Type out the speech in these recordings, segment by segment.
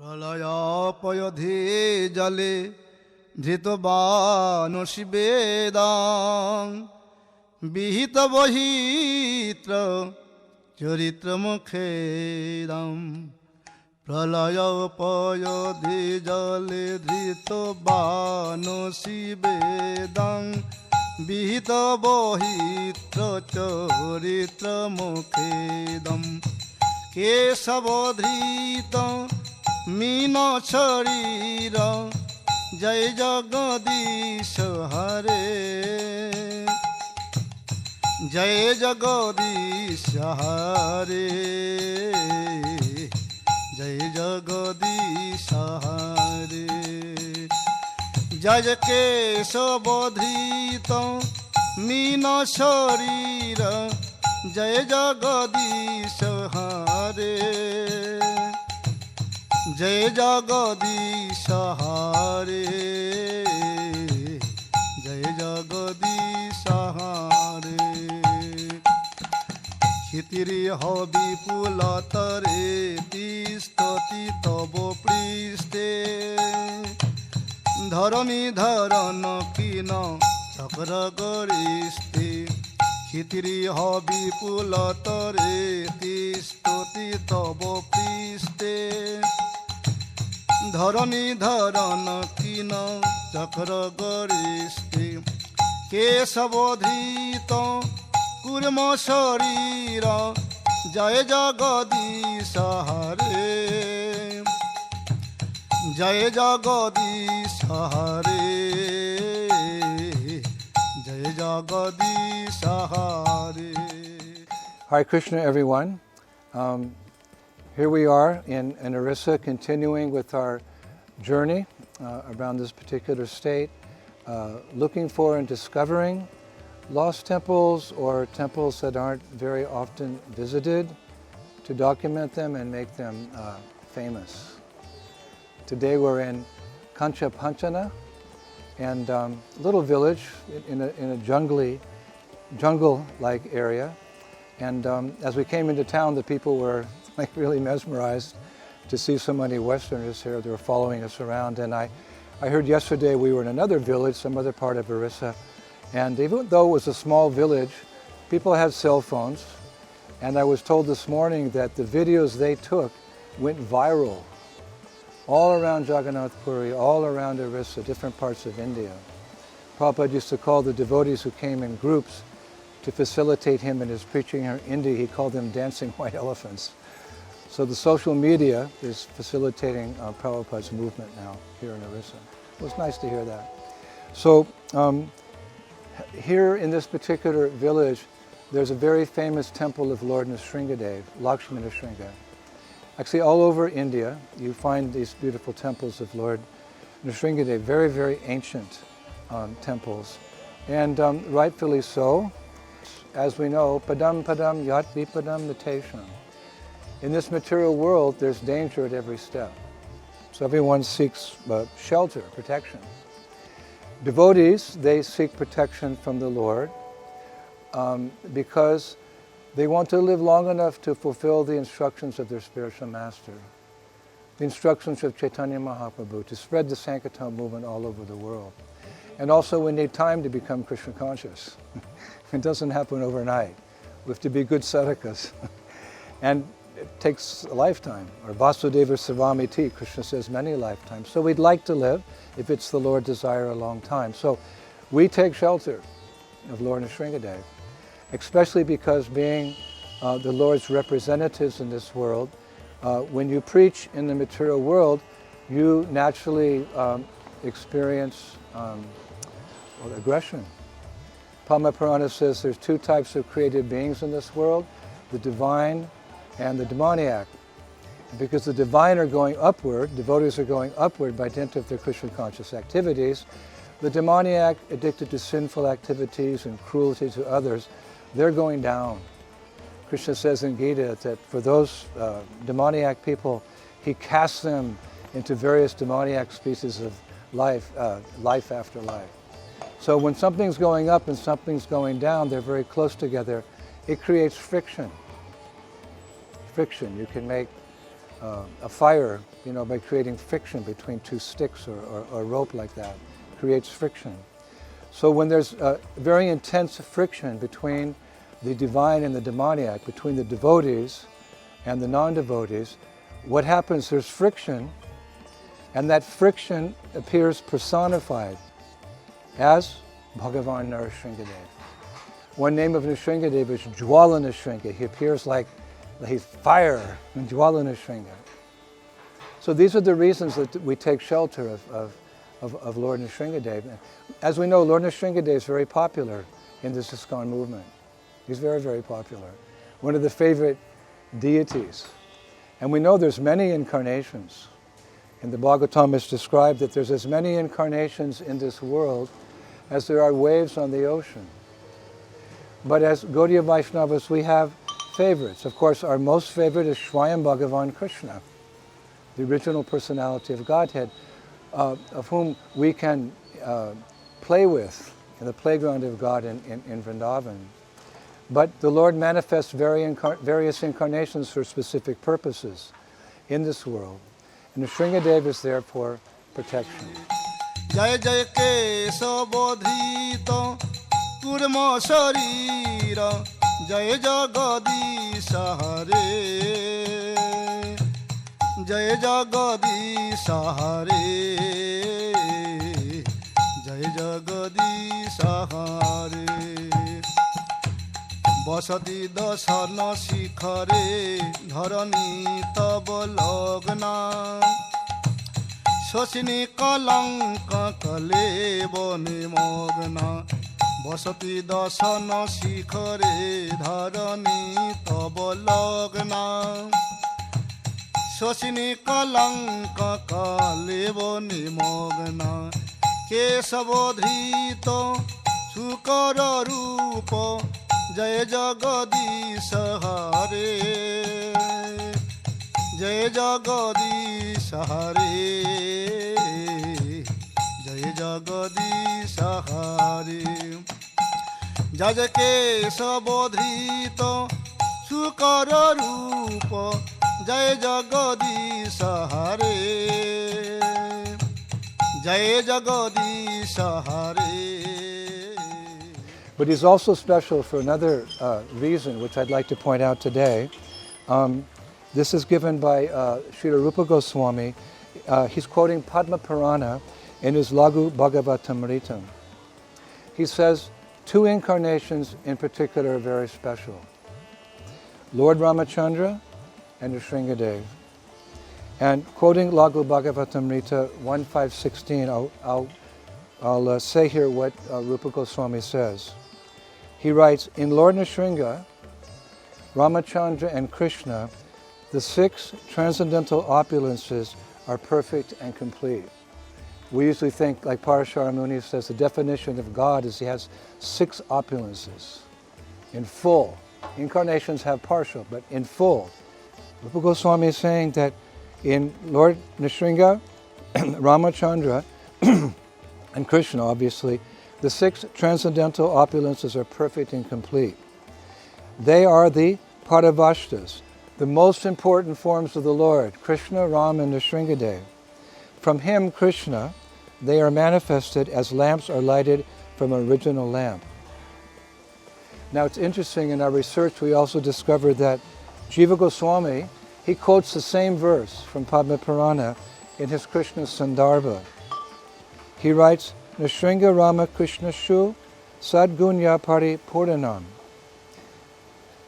প্রলয়পয়োধি জলে ধৃতবানসি বেদাং বিহিত বহিত্র চরিত্রমুখেদম। প্রলয়পয়োধি জলে ধৃতবানসি বেদাং বিহিত বহিত্র চরিত্রমুখেদম। কেশবধৃত मीन शरीर जय जगदीश हरे, जय जगदीश हरे, जय जगदीश हरे। जय केशवधृत मीन शरीर जय जगदीश हरे, जय जगदीश हरे, जय जगदीश हरे। क्षितिरिह विपुलतरे तिष्ठति तव पृष्ठे, धरणी धरन किन चक्र गरिष्ठे। क्षितिरिह विपुलतरे तिष्ठति तव पृष्ठे, धरणी धरन किन चक्र गरिष्ठे। केशवधृत कूर्म शरीर जय जगदीश हरे, जय जगदीश हरे, जय जगदीश हरे। Hare Krishna, everyone. Here we are in Orissa, continuing with our journey around this particular state, looking for and discovering lost temples or temples that aren't very often visited, to document them and make them famous. Today we're in Kanchapanchana, and a little village in a jungle-like area. And as we came into town, the people were really mesmerized to see so many Westerners here. They were following us around, and I heard yesterday we were in another village, some other part of Orissa, and even though it was a small village, people had cell phones, and I was told this morning that the videos they took went viral all around Jagannath Puri, all around Orissa, different parts of India. Prabhupada used to call the devotees who came in groups to facilitate him in his preaching in India, he called them dancing white elephants. So the social media is facilitating Prabhupada's movement now here in Orissa. It was nice to hear that. So here in this particular village, there's a very famous temple of Lord Nrsingadev, Lakshmi Nrsinga. Actually, all over India, you find these beautiful temples of Lord Nrsingadev, very, very ancient temples. And rightfully so. As we know, padam padam yat vipadam natesham. In this material world, there's danger at every step. So everyone seeks shelter, protection. Devotees, they seek protection from the Lord because they want to live long enough to fulfill the instructions of their spiritual master, the instructions of Chaitanya Mahaprabhu, to spread the Sankirtan movement all over the world. And also we need time to become Krishna conscious. It doesn't happen overnight. We have to be good sadhakas. And it takes a lifetime. Or Vasudeva Sarvamiti, Krishna says many lifetimes. So we'd like to live, if it's the Lord's desire, a long time. So we take shelter of Lord Nrsingadev, especially because being the Lord's representatives in this world, when you preach in the material world, you naturally experience aggression. Padma Purana says there's two types of created beings in this world, the divine and the demoniac. Because the divine are going upward, devotees are going upward by dint of their Krishna conscious activities, the demoniac, addicted to sinful activities and cruelty to others, they're going down. Krishna says in Gita that for those demoniac people, he casts them into various demoniac species of life, life after life. So when something's going up and something's going down, they're very close together. It creates friction. Friction. You can make a fire, by creating friction between two sticks or rope like that, creates friction. So when there's very intense friction between the divine and the demoniac, between the devotees and the non-devotees, what happens, there's friction, and that friction appears personified as Bhagavan Nrsingadev. One name of Nrsingadev is Jwala Nrsinga. He appears like he's fire, Jwala Nrsinga. So these are the reasons that we take shelter of Lord Nrsingadev. As we know, Lord Nrsingadev is very popular in this ISKCON movement. He's very, very popular. One of the favorite deities. And we know there's many incarnations. In the Bhagavatam it's described that there's as many incarnations in this world as there are waves on the ocean. But as Gaudiya Vaishnavas, we have favorites. Of course, our most favorite is Swayam Bhagavan Krishna, the original personality of Godhead, of whom we can play with in the playground of God in Vrindavan. But the Lord manifests various incarnations for specific purposes in this world. And Nrsingadev is there for protection. Jai Jai Kesavadhrita Kurma Sharira Jai Jagadisha Hare Jai Jagadisha Hare Jai Jagadisha Hare Basati dasana shikhare dharani tab lagna Shashini kalanka kale bone mogna Basati dasana shikhare dharani tab lagna Shashini kalanka kale bone mogna Kesavadhrita sukara rupa Jai Jagadisha Hare Jai Jagadisha Hare Jai Jagadisha Hare Jai Jai Kesavadhrita Sukara Rupa Jai Jagadisha Hare Jai Jagadisha Hare. But he's also special for another reason, which I'd like to point out today. This is given by Srila Rupa Goswami. He's quoting Padma Purana in his Laghu Bhagavatamritam. He says, two incarnations in particular are very special. Lord Ramachandra and Nrsingadev. And quoting Laghu Bhagavatamrita 1.5.16, I'll say here what Rupa Goswami says. He writes, in Lord Nrsinga, Ramachandra and Krishna, the 6 transcendental opulences are perfect and complete. We usually think, like Parashara Muni says, the definition of God is he has 6 opulences in full. Incarnations have partial, but in full. Rupa Goswami is saying that in Lord Nrsinga, Ramachandra, and Krishna, obviously, the 6 transcendental opulences are perfect and complete. They are the Paravashtas, the most important forms of the Lord, Krishna, Ram, and Nrsingadev. From him, Krishna, they are manifested as lamps are lighted from an original lamp. Now it's interesting, in our research we also discovered that Jiva Goswami, he quotes the same verse from Padma Purana in his Krishna Sandarbha. He writes, Nrsinga Rama Krishna Shu Sadgunya Pari Purnanam.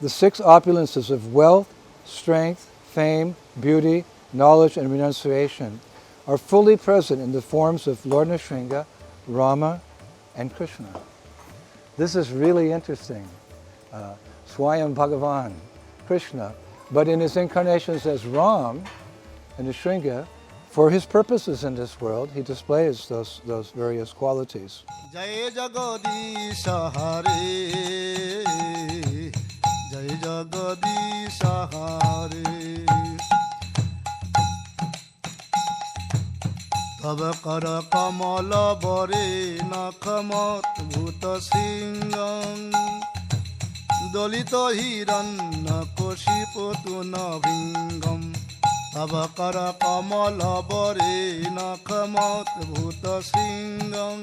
The 6 opulences of wealth, strength, fame, beauty, knowledge, and renunciation are fully present in the forms of Lord Nrsinga, Rama, and Krishna. This is really interesting. Swayam Bhagavan, Krishna, but in his incarnations as Ram and Nrsinga, for his purposes in this world, he displays those various qualities. Jai Jagadisha Hare Jai Jagadisha Hare Tava Kara Kamala Bare Nakamat Bhuta Singam Dolita Hiranna Koshipo Tunavingam तव कर कमल बरे नखमद्भुत सिंहं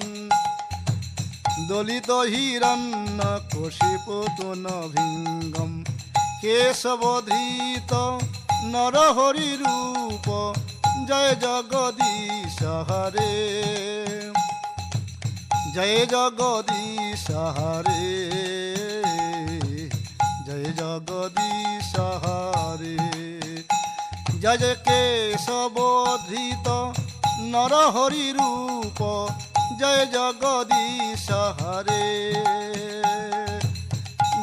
दलित हिरण्य कशिपुतनभिङ्गं केशवधृत नरहरि रूप जय जगदीश हरे जय जगदीश हरे जय जगदीश हरे जय जय केशवधृत नरहरि रूप जय जगदीश हरे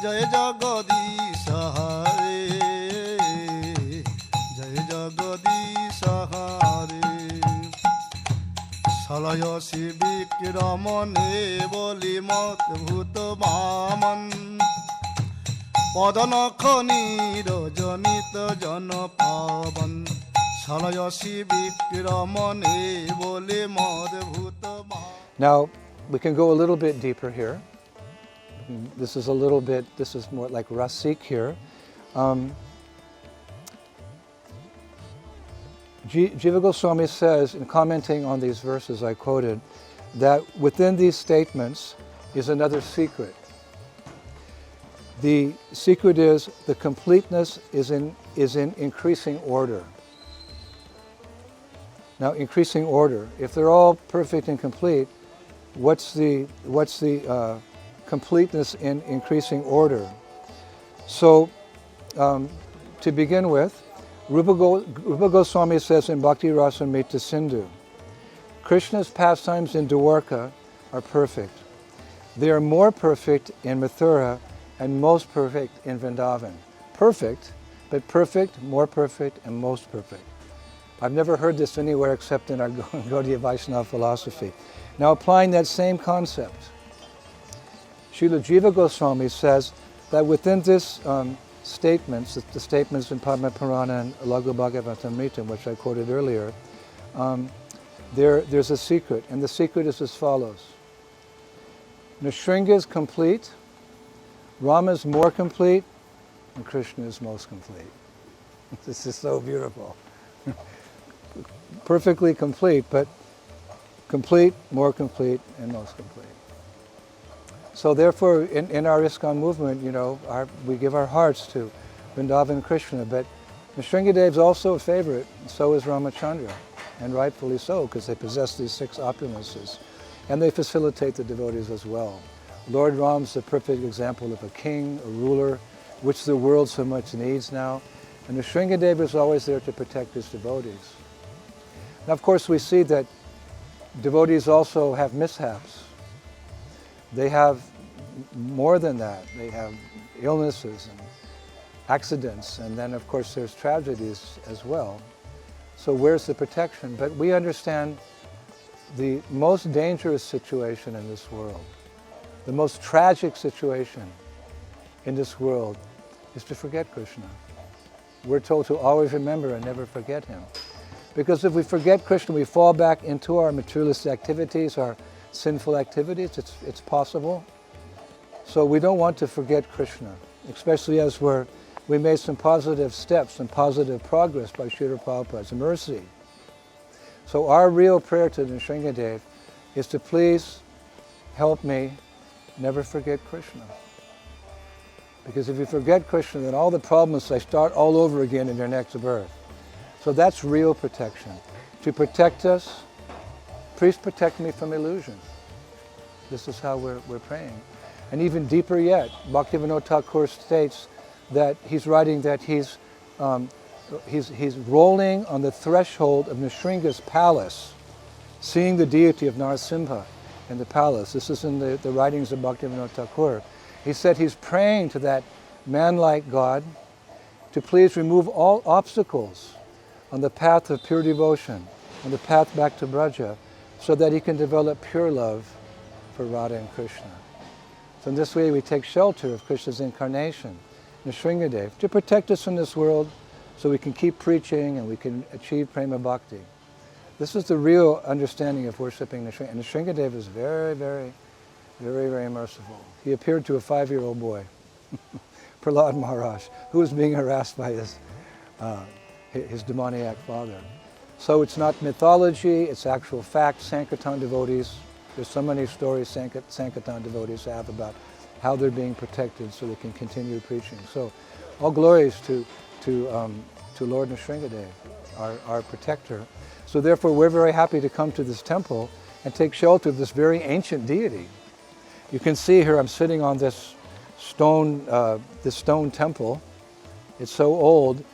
जय जगदीश हरे जय जगदीश हरे सलयसि विक्रमणे बलिमद्भुत वामन पदनख नीरजनित जन पावन सलयसि विक्रमणे बलिमद्भुत Vaman. Now, we can go a little bit deeper here. This is more like Rasik here. Jiva Goswami says, in commenting on these verses I quoted, that within these statements is another secret. The secret is the completeness is in increasing order. Now, increasing order. If they're all perfect and complete, what's the completeness in increasing order? So, to begin with, Rupa Goswami says in Bhakti Rasamrita Sindhu, Krishna's pastimes in Dwarka are perfect. They are more perfect in Mathura and most perfect in Vrindavan. Perfect, but perfect, more perfect, and most perfect. I've never heard this anywhere except in our Gaudiya Vaishnava philosophy. Now, applying that same concept, Srila Jiva Goswami says that within this statements, the statements in Padma Purana and Laghu Bhagavatamrita, which I quoted earlier, there's a secret, and the secret is as follows. Nrsinga is complete, Rama is more complete, and Krishna is most complete. This is so beautiful. Perfectly complete, but complete, more complete, and most complete. So therefore, in our ISKCON movement, we give our hearts to Vrindavan Krishna, but Nrsingadev is also a favorite, and so is Ramachandra, and rightfully so, because they possess these 6 opulences, and they facilitate the devotees as well. Lord Ram's the perfect example of a king, a ruler, which the world so much needs now, and Nrsingadev is always there to protect his devotees. Now, of course, we see that devotees also have mishaps. They have more than that. They have illnesses and accidents, and then, of course, there's tragedies as well. So where's the protection? But we understand the most dangerous situation in this world, the most tragic situation in this world is to forget Krishna. We're told to always remember and never forget him. Because if we forget Krishna, we fall back into our materialistic activities, our sinful activities. It's possible. So we don't want to forget Krishna, especially as we made some positive steps and positive progress by Srila Prabhupada's mercy. So our real prayer to Nrsingadev is to please help me never forget Krishna. Because if you forget Krishna, then all the problems, they start all over again in your next birth. So that's real protection. To protect us, please protect me from illusion. This is how we're praying. And even deeper yet, Bhaktivinoda Thakur states that he's writing that he's rolling on the threshold of Nrsinga's palace, seeing the deity of Narasimha in the palace. This is in the writings of Bhaktivinoda Thakur. He said he's praying to that man-like God to please remove all obstacles on the path of pure devotion, on the path back to Braja, so that he can develop pure love for Radha and Krishna. So in this way we take shelter of Krishna's incarnation, Nrsingadev, to protect us in this world so we can keep preaching and we can achieve prema bhakti. This is the real understanding of worshipping Nrsingadev. And Nrsingadev is very, very, very, very merciful. He appeared to a 5-year-old boy, Prahlad Maharaj, who was being harassed by his his demoniac father. So it's not mythology, it's actual fact. Sankirtan devotees, there's so many stories Sankirtan devotees have about how they're being protected so they can continue preaching. So all glories to Lord Nrsingadev, our protector. So therefore we're very happy to come to this temple and take shelter of this very ancient deity. You can see here I'm sitting on this stone temple. It's so old,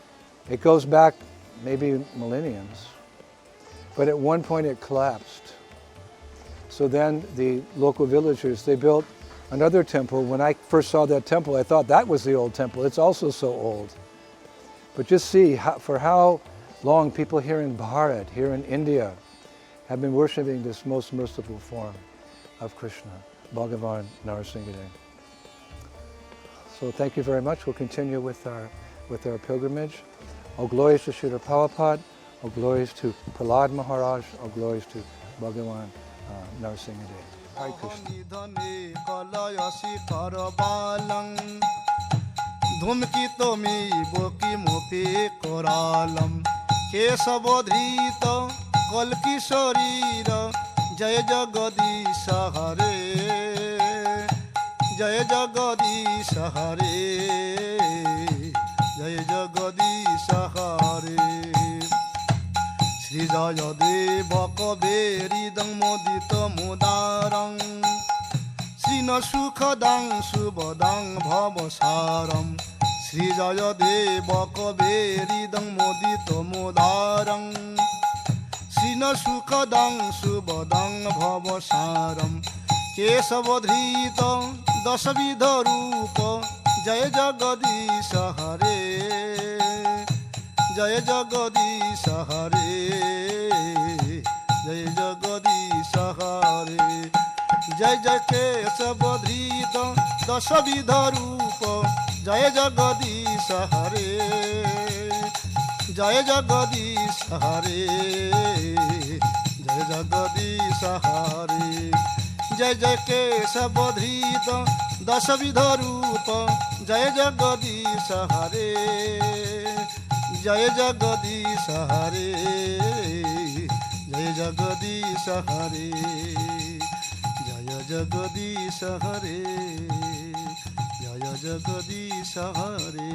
it goes back maybe millenniums. But at one point it collapsed. So then the local villagers, they built another temple. When I first saw that temple, I thought that was the old temple. It's also so old. But just see for how long people here in Bharat, here in India, have been worshiping this most merciful form of Krishna, Bhagavan Nrsingadev. So thank you very much. We'll continue with our pilgrimage. All glories to Srila Prabhupada, all glories to Prahlad Maharaj, all glories to Bhagavan Nrsingadev. Hare Krishna. ধূমকিতমি বকি মোপে কোরালম কেশবধৃত কলকি শরীর জয় জগদীশ হরে জয় জগদীশ হরে জয় জগদীশ হরে শ্রী জয় দেব কবেরিদং মোদিত মুদারং শ্রীন সুখদং সুবদং ভবসারম শ্রী জয় দেব কবেরিদং মোদিত মুদারং শ্রীন সুখদং সুবদং ভবসারম কেশবধৃত দশবিধ রূপ জয় জগদীশ হরে জয় জগদীশ হরে জয় জগদীশ হরে জয় জয় কেশবধৃত দশবিধ রূপ জয় জগদীশ হরে জয় জগদীশ হরে জয় জগদীশ হরে জয় জয় কেশবধৃত দশবিধ রূপ জয় জগদীশ হরে জয় জগদীশ হরে জয় জগদীশ হরে জয় জগদীশ হরে জয় জগদীশ হরে